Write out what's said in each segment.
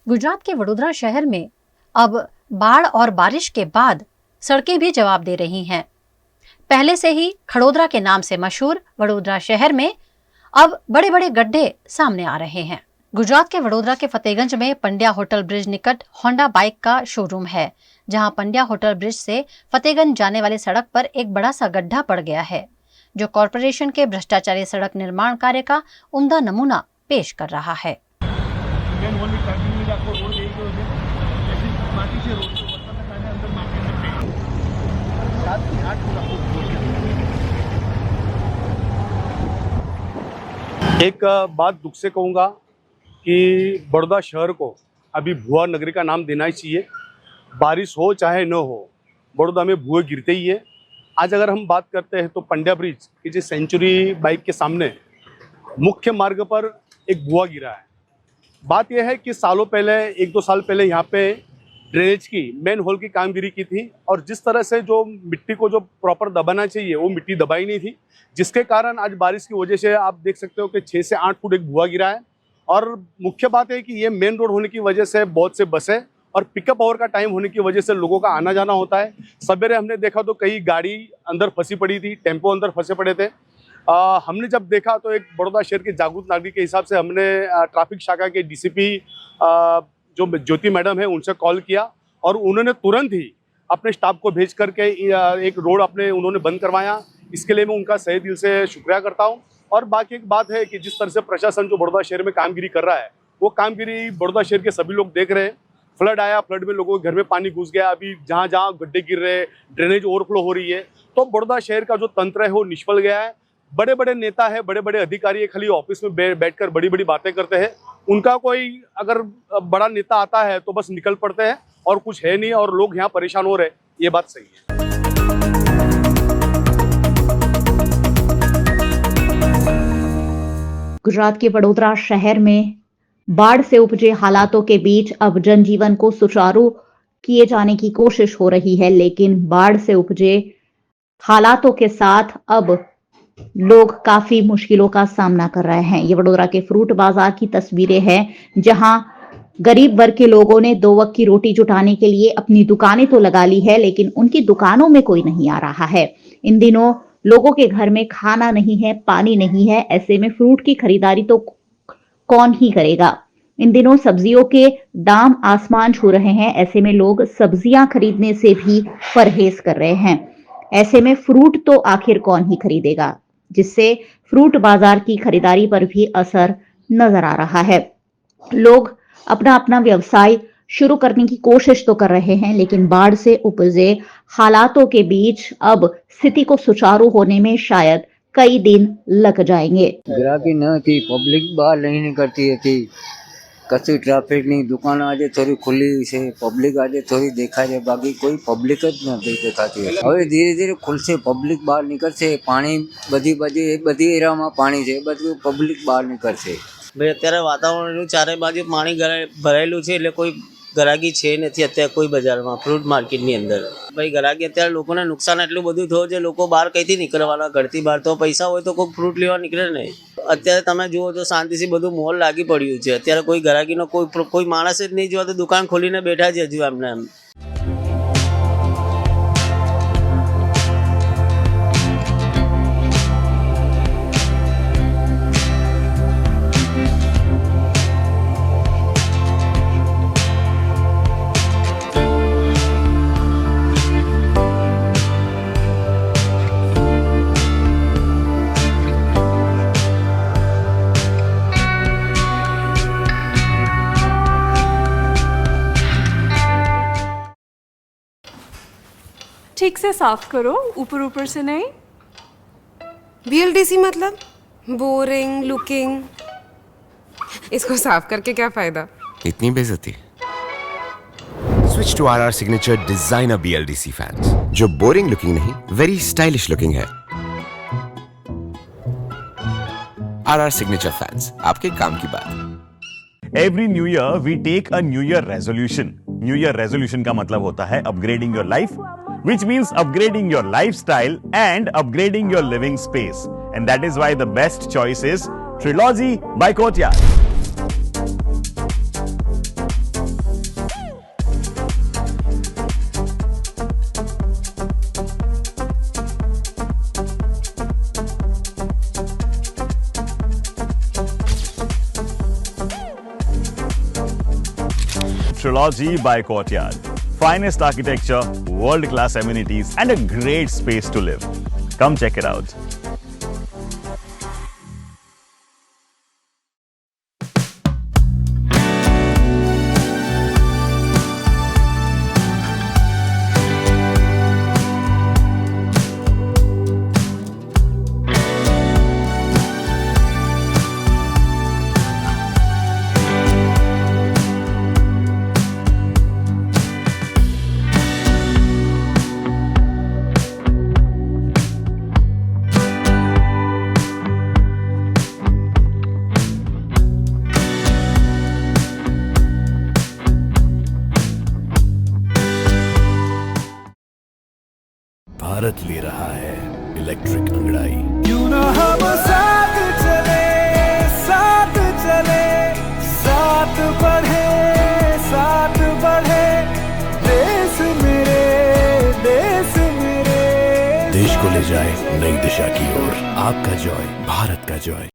गुजरात के वडोदरा शहर में अब बाढ़ और बारिश के बाद सड़कें भी जवाब दे रही हैं। पहले से ही खड़ोदरा के नाम से मशहूर वडोदरा शहर में अब बड़े बड़े गड्ढे सामने आ रहे हैं। गुजरात के वडोदरा के फतेहगंज में पंड्या होटल ब्रिज निकट होंडा बाइक का शोरूम है, जहां पंड्या होटल ब्रिज से फतेहगंज जाने वाली सड़क पर एक बड़ा सा गड्ढा पड़ गया है, जो कॉरपोरेशन के भ्रष्टाचारी सड़क निर्माण कार्य का उम्दा नमूना पेश कर रहा है। एक बात दुख से कहूँगा कि बड़ौदा शहर को अभी भुआ नगरी का नाम देना ही चाहिए। बारिश हो चाहे न हो, बड़ौदा में भुए गिरते ही है। आज अगर हम बात करते हैं तो पंड्या ब्रिज की जो सेंचुरी बाइक के सामने मुख्य मार्ग पर एक भुआ गिरा है। बात यह है कि सालों पहले, 1-2 साल पहले यहाँ पे ड्रेनेज की मेन होल की कामगिरी की थी और जिस तरह से जो मिट्टी को जो प्रॉपर दबाना चाहिए वो मिट्टी दबाई नहीं थी, जिसके कारण आज बारिश की वजह से आप देख सकते हो कि 6 से 8 फुट एक भुआ गिरा है। और मुख्य बात है कि ये मेन रोड होने की वजह से बहुत से बसें और पिकअप आवर का टाइम होने की वजह से लोगों का आना जाना होता है। सवेरे हमने देखा तो कई गाड़ी अंदर फंसी पड़ी थी, टेम्पो अंदर फंसे पड़े थे। हमने जब देखा तो एक बड़ौदा शहर के जागरूक नागरिक के हिसाब से हमने ट्रैफिक शाखा के डीसीपी जो ज्योति मैडम है उनसे कॉल किया और उन्होंने तुरंत ही अपने स्टाफ को भेज करके एक रोड उन्होंने बंद करवाया। इसके लिए मैं उनका सही दिल से शुक्रिया करता हूँ। और बाकी एक बात है कि जिस तरह से प्रशासन जो बड़ौदा शहर में कामगिरी कर रहा है, वो कामगिरी बड़ौदा शहर के सभी लोग देख रहे हैं। फ्लड आया, फ्लड में लोगों के घर में पानी घुस गया, अभी जहाँ जहाँ गड्ढे गिर रहे हैं, ड्रेनेज ओवरफ्लो हो रही है, तो बड़ौदा शहर का जो तंत्र है वो निष्फल गया है। बड़े बड़े नेता है, बड़े बड़े अधिकारी है, खाली ऑफिस में बैठकर बड़ी बड़ी बातें करते हैं। उनका कोई अगर बड़ा नेता आता है तो बस निकल पड़ते हैं और कुछ है नहीं, और लोग यहाँ परेशान हो रहे हैं। ये बात सही है। गुजरात के वडोदरा शहर में बाढ़ से उपजे हालातों के बीच अब जनजीवन को सुचारू किए जाने की कोशिश हो रही है, लेकिन बाढ़ से उपजे हालातों के साथ अब लोग काफी मुश्किलों का सामना कर रहे हैं। ये वडोदरा के फ्रूट बाजार की तस्वीरें हैं, जहां गरीब वर्ग के लोगों ने 2 वक्त की रोटी जुटाने के लिए अपनी दुकानें तो लगा ली है, लेकिन उनकी दुकानों में कोई नहीं आ रहा है। इन दिनों लोगों के घर में खाना नहीं है, पानी नहीं है, ऐसे में फ्रूट की खरीदारी तो कौन ही करेगा। इन दिनों सब्जियों के दाम आसमान छू रहे हैं, ऐसे में लोग सब्जियां खरीदने से भी परहेज कर रहे हैं। ऐसे में फ्रूट तो आखिर कौन ही खरीदेगा, जिससे फ्रूट बाजार की खरीदारी पर भी असर नजर आ रहा है। लोग अपना अपना व्यवसाय शुरू करने की कोशिश तो कर रहे हैं, लेकिन बाढ़ से उपजे हालातों के बीच अब स्थिति को सुचारू होने में शायद कई दिन लग जाएंगे। ग्राहकी न थी, पब्लिक बहार नहीं निकलती थी, कसी ट्राफिक नहीं, दुकान आज थोड़ी खुली है, पब्लिक आज थोड़ी देखा है, बाकी कोई पब्लिक ज नहीं देखाती है। હવે ધીરે ધીરે ખુલશે, પબ્લિક બહાર નીકળશે, પાણી બધી એરિયામાં પાણી છે, બધું પબ્લિક બહાર નીકળશે। ભાઈ અત્યારે વાતાવરણ ચારે બાજુ પાણી ભરાયેલું છે, એટલે કોઈ ગ્રાહકી છે નથી અત્યારે કોઈ બજારમાં, ફ્રૂટ માર્કેટની અંદર। ભાઈ ગ્રાહકી અત્યારે લોકોને નુકસાન એટલું બધું થયું છે, લોકો બહાર કઈથી નીકળવાના, ઘરથી બહાર તો પૈસા હોય તો કોઈ ફ્રૂટ લેવા નીકળે નહીં। અત્યારે તમે જુઓ તો શાંતિથી બધું મોલ લાગી પડ્યું છે, અત્યારે કોઈ ગ્રાહકીનો કોઈ માણસ જ નહીં જોવા, તો દુકાન ખોલીને બેઠા છે હજુ એમને એમ। ठीक से साफ करो, ऊपर ऊपर से नहीं। BLDC मतलब बोरिंग लुकिंग, इसको साफ करके क्या फायदा। इतनी बेइज्जती। Switch to RR signature designer BLDC fans, जो बोरिंग लुकिंग नहीं, वेरी स्टाइलिश लुकिंग है। RR सिग्नेचर फैंस, आपके काम की बात। Every new year we take a new year resolution. New year resolution का मतलब होता है upgrading your life, which means upgrading your lifestyle and upgrading your living space. And that is why the best choice is Trilogy by Courtyard. Trilogy by Courtyard. Finest architecture, world-class amenities, and a great space to live. Come check it out. Bharat ले रहा है electric अंगड़ाई। क्यों ना हम साथ चले, साथ चले, साथ बढ़े, साथ बढ़े, देश मेरे, देश मेरे। देश को ले जाए नई दिशा की ओर। आपका जॉय, भारत का जॉय।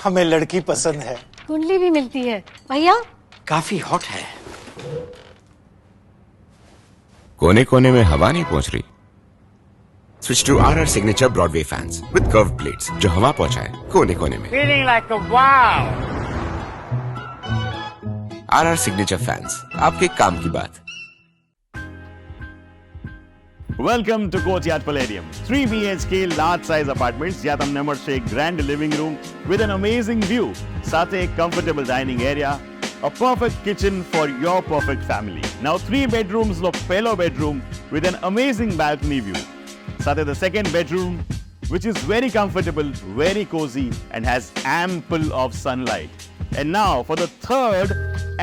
हमें लड़की पसंद है। कुंडली भी मिलती है भैया। काफी हॉट है। कोने कोने में हवा नहीं पहुंच रही। Switch to RR signature Broadway fans with curve plates जो हवा पहुंचाए कोने कोने में। Feeling like a wow. RR signature fans, आपके काम की बात। Welcome to Courtyard Palladium. 3 BHK large size apartments જ્યાં તમને મળશે એક grand living room with an amazing view, સાથે એક comfortable dining area, a perfect kitchen for your perfect family. Now 3 bedrooms નો પહેલો bedroom with an amazing balcony view. સાથે the second bedroom which is very comfortable, very cozy and has ample of sunlight. And now for the third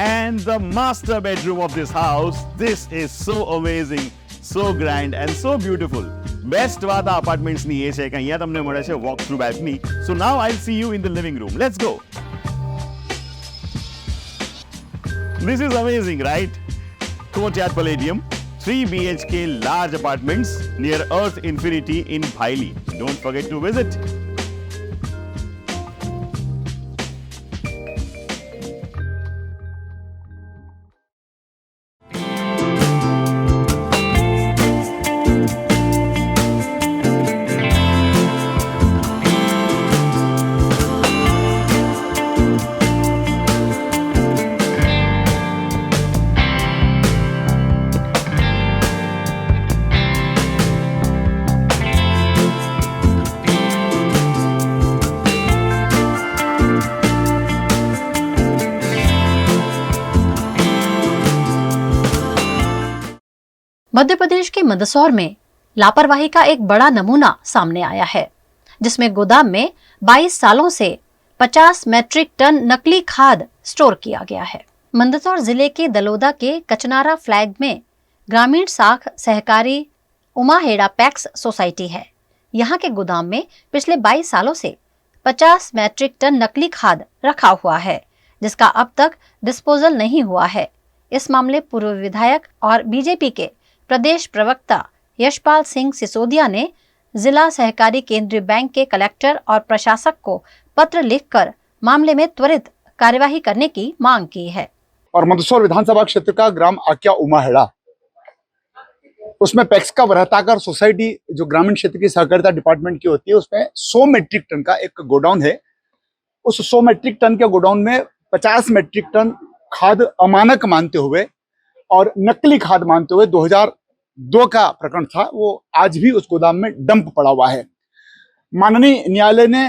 and the master bedroom of this house. This is so amazing. So grand and so beautiful. Best વાત આ apartments ની એ છે કે અહીંયા તમને મળે છે walk through balcony. So now I'll see you in the living room. Let's go. This is amazing, right? Courtyard Palladium, 3 BHK large apartments near Earth Infinity in Bhaili. Don't forget to visit. Madhya Pradesh के मंदसौर में लापरवाही का एक बड़ा नमूना सामने आया है, जिसमें गोदाम में 22 सालों से 50 मैट्रिक टन नकली खाद स्टोर किया गया है। मंदसौर जिले के दलोदा के कचनारा फ्लैग में ग्रामीण साख सहकारी उमाहेड़ा पैक्स सोसाइटी है। यहाँ के गोदाम में पिछले 22 सालों से 50 मैट्रिक टन नकली खाद रखा हुआ है, जिसका अब तक डिस्पोजल नहीं हुआ है। इस मामले पूर्व विधायक और बीजेपी के प्रदेश प्रवक्ता यशपाल सिंह सिसोदिया ने जिला सहकारी केंद्रीय बैंक के कलेक्टर और प्रशासक को पत्र लिखकर मामले में त्वरित कार्यवाही करने की मांग की है। और मंदसौर विधानसभा क्षेत्र का ग्राम आक्या उमाहेड़ा उसमें पैक्स का वृहताकार सोसाइटी जो ग्रामीण क्षेत्र की सहकारिता डिपार्टमेंट की होती है, उसमें 100 मेट्रिक टन का एक गोडाउन है। उस 100 मेट्रिक टन के गोडाउन में 50 मेट्रिक टन खाद अमानक मानते हुए और नकली खाद मानते हुए 2002 का प्रकरण था, वो आज भी उस गोदाम में डंप पड़ा हुआ है। माननीय न्यायालय ने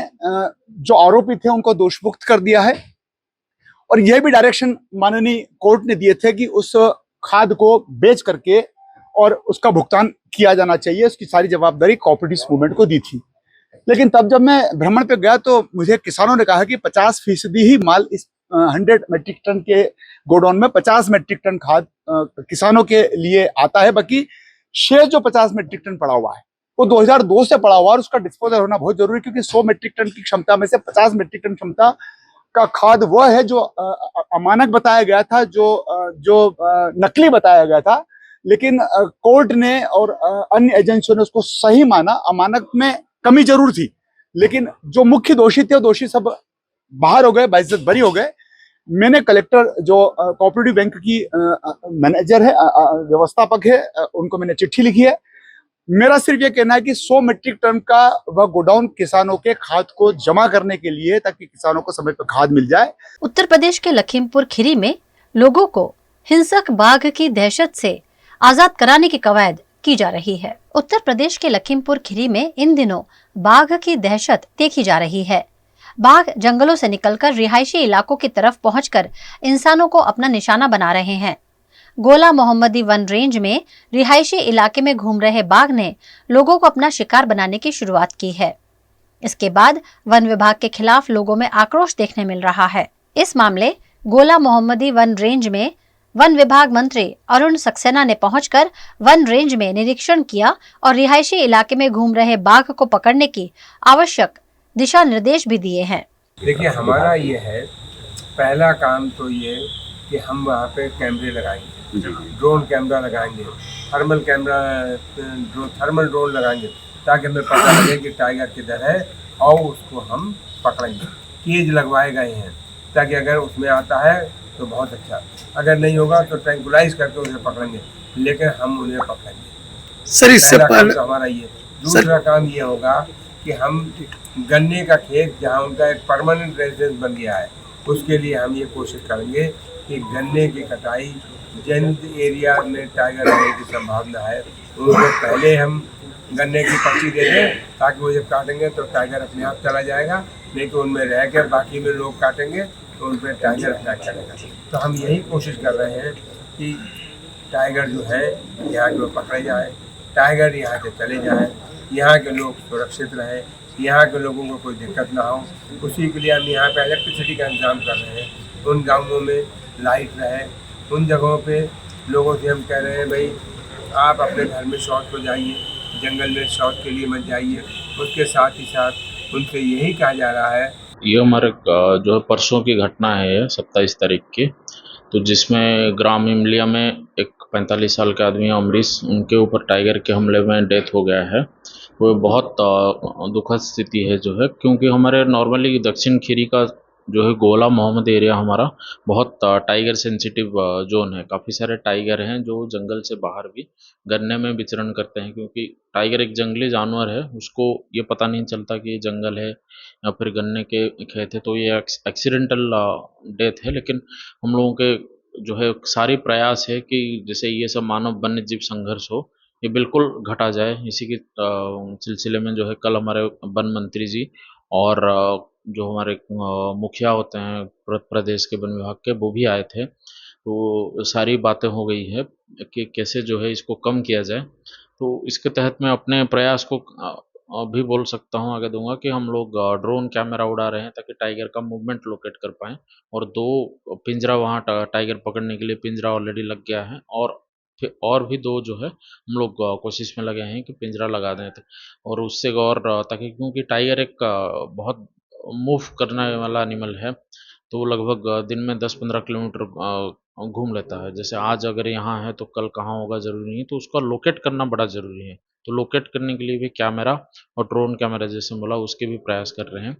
जो आरोपी थे उनको दोषमुक्त कर दिया है और यह भी डायरेक्शन माननीय कोर्ट ने दिए थे कि उस खाद को बेच करके और उसका भुगतान किया जाना चाहिए। उसकी सारी जवाबदारी कोऑपरेटिव मूवमेंट को दी थी। लेकिन तब जब मैं भ्रमण पे गया तो मुझे किसानों ने कहा कि 50% ही माल इस 100 मेट्रिक टन के गोडाउन में 50 मेट्रिक टन खाद किसानों के लिए आता है, बाकी शेष जो 50 मेट्रिक टन पड़ा हुआ है वो 2002 से पड़ा हुआ है और उसका डिस्पोजल होना बहुत जरूरी है, क्योंकि 100 मेट्रिक टन की क्षमता में से 50 मेट्रिक टन क्षमता का खाद वह है जो अमानक बताया गया था, जो नकली बताया गया था। लेकिन कोर्ट ने और अन्य एजेंसियों ने उसको सही माना। अमानक में कमी जरूर थी, लेकिन जो मुख्य दोषी थे वो दोषी सब बाहर हो गए, बाइज्जत बरी हो गए। मैंने कलेक्टर जो कोऑपरेटिव बैंक की मैनेजर है, व्यवस्थापक है, उनको मैंने चिट्ठी लिखी है। मेरा सिर्फ ये कहना है कि 100 मेट्रिक टन का वह गोडाउन किसानों के खाद को जमा करने के लिए, ताकि किसानों को समय पर खाद मिल जाए। उत्तर प्रदेश के लखीमपुर खीरी में लोगों को हिंसक बाघ की दहशत से आजाद कराने की कवायद की जा रही है। उत्तर प्रदेश के लखीमपुर खीरी में इन दिनों बाघ की दहशत देखी जा रही है। बाघ जंगलों से निकलकर रिहायशी इलाकों की तरफ पहुंचकर इंसानों को अपना निशाना बना रहे हैं। गोला मोहम्मदी वन रेंज में रिहायशी इलाके में घूम रहे बाघ ने लोगों को अपना शिकार बनाने की शुरुआत की है। इसके बाद वन विभाग के खिलाफ लोगों में आक्रोश देखने मिल रहा है। इस मामले गोला मोहम्मदी वन रेंज में वन विभाग मंत्री अरुण सक्सेना ने पहुंचकर वन रेंज में निरीक्षण किया और रिहायशी इलाके में घूम रहे बाघ को पकड़ने की आवश्यक दिशा निर्देश भी दिए हैं। देखिए, हमारा ये है, पहला काम तो ये कि हम वहाँ पे कैमरे लगाएंगे, ड्रोन कैमरा लगाएंगे, थर्मल कैमरा, थर्मल ड्रोन लगाएंगे, ताकि हमें पता लगे कि टाइगर किधर है और उसको हम पकड़ेंगे। केज लगवाए गए हैं ताकि अगर उसमें आता है तो बहुत अच्छा, अगर नहीं होगा तो ट्रैंकुलाइज करके उसे पकड़ेंगे, लेकिन हम उन्हें पकड़ेंगे। सर, इससे पहले तो हमारा ये दूसरा काम ये होगा कि हम गन्ने का खेत जहाँ उनका एक परमानेंट रेजिडेंस बन गया है, उसके लिए हम ये कोशिश करेंगे कि गन्ने की कटाई जिन एरिया में टाइगर आने की संभावना है उनको पहले हम गन्ने की पर्ची दे दें, ताकि वो जब काटेंगे तो टाइगर अपने आप चला जाएगा, नहीं तो उनमें रह के बाकी में लोग काटेंगे तो उन पर टाइगर अटैक करेगा। तो हम यही कोशिश कर रहे हैं कि टाइगर जो है यहाँ के पकड़े जाए, टाइगर यहाँ के चले जाए, यहाँ के लोग सुरक्षित रहे, यहाँ के लोगों को कोई दिक्कत ना हो। उसी के लिए हम यहाँ पे इलेक्ट्रिसिटी का इंतजाम कर रहे हैं। उन गाँवों में लाइट रहे, उन जगहों पे लोगों से हम कह रहे हैं भाई आप अपने घर में शॉर्ट हो जाइए, जंगल में शॉर्ट के लिए मत जाइए। उसके साथ ही साथ उनसे यही कहा जा रहा है, ये हमारे जो परसों की घटना है 27 तारीख की, तो जिसमें ग्राम इमलिया में एक 45 साल के आदमी अमरीश, उनके ऊपर टाइगर के हमले में डेथ हो गया है। वो बहुत दुखद स्थिति है जो है, क्योंकि हमारे नॉर्मली दक्षिण खीरी का जो है गोला मोहम्मद एरिया हमारा बहुत टाइगर सेंसिटिव जोन है। काफ़ी सारे टाइगर हैं जो जंगल से बाहर भी गन्ने में विचरण करते हैं, क्योंकि टाइगर एक जंगली जानवर है, उसको ये पता नहीं चलता कि ये जंगल है या फिर गन्ने के खेत है, तो ये एक्सीडेंटल डेथ है। लेकिन हम लोगों के जो है सारी प्रयास है कि जैसे ये सब मानव वन्य जीव संघर्ष हो, ये बिल्कुल घटा जाए। इसी के सिलसिले में जो है कल हमारे वन मंत्री जी और जो हमारे मुखिया होते हैं प्रदेश के वन विभाग के, वो भी आए थे। तो सारी बातें हो गई है कि कैसे जो है इसको कम किया जाए। तो इसके तहत मैं अपने प्रयास को भी बोल सकता हूँ, आगे दूंगा कि हम लोग ड्रोन कैमरा उड़ा रहे हैं ताकि टाइगर का मूवमेंट लोकेट कर पाएँ। और 2 पिंजरा वहाँ टाइगर पकड़ने के लिए पिंजरा ऑलरेडी लग गया है, और फिर और भी 2 जो है हम लोग कोशिश में लगे हैं कि पिंजरा लगा दें। और उससे और ताकि, क्योंकि टाइगर एक बहुत मूव करने वाला एनिमल है, तो वो लगभग दिन में 10-15 किलोमीटर घूम लेता है। जैसे आज अगर यहाँ है तो कल कहाँ होगा ज़रूरी नहीं है, तो उसका लोकेट करना बड़ा ज़रूरी है। तो लोकेट करने के लिए भी कैमरा और ड्रोन कैमरा जैसे बोला उसके भी प्रयास कर रहे हैं।